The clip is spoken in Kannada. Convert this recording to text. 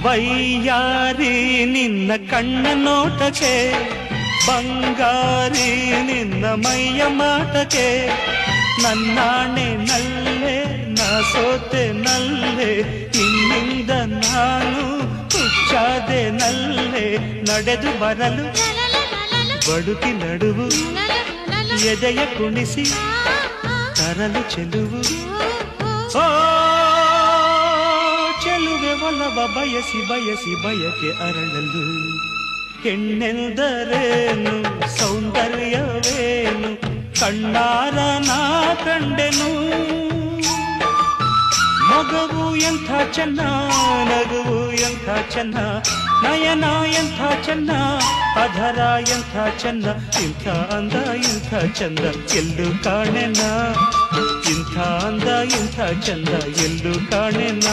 ವೈಯಾರಿ ನಿನ್ನ ಕಣ್ಣ ನೋಟಕ್ಕೆ, ಬಂಗಾರಿ ನಿನ್ನ ಮೈಯ ಮಾಟಕ್ಕೆ, ನನ್ನಾಣೆ ನಲ್ಲೆ ನಾ ಸೋತೆ ನಲ್ಲೆ, ನಿನ್ನಿಂದ ನಾನು ಹುಚ್ಚಾದೆ ನಲ್ಲೆ. ನಡೆದು ಬರಲು ಬಡುಕಿ ನಡುವು, ಎದೆಯ ಕುಣಿಸಿ ತರಲು ಚೆಲುವು. ಓ ಚೆಲುವೆ ಒಲವ ಬಯಸಿ ಬಯಸಿ ಬಯಕೆ ಅರಳಲು. ಹೆಣ್ಣೆಂದರೇನು ಸೌಂದರ್ಯವೇನು ಕಣ್ಣಾರ ನಾ ಕಂಡೆನು. ಮಗವು ಎಂಥ ಚೆನ್ನ, ನಗುವು ಎಂಥ ಚೆನ್ನ, ನಯನ ಎಂಥ ಚೆನ್ನ, ಅಧರ ಎಂಥ ಚೆನ್ನ, ಇಂಥ ಅಂದ ಇಂಥ ಚಂದ ಎಲ್ಲೂ ಕಾಣೆನ, ಇಂಥ ಅಂದ ಇಂಥ ಚಂದ ಎಲ್ಲೂ ಕಾಣೆನ.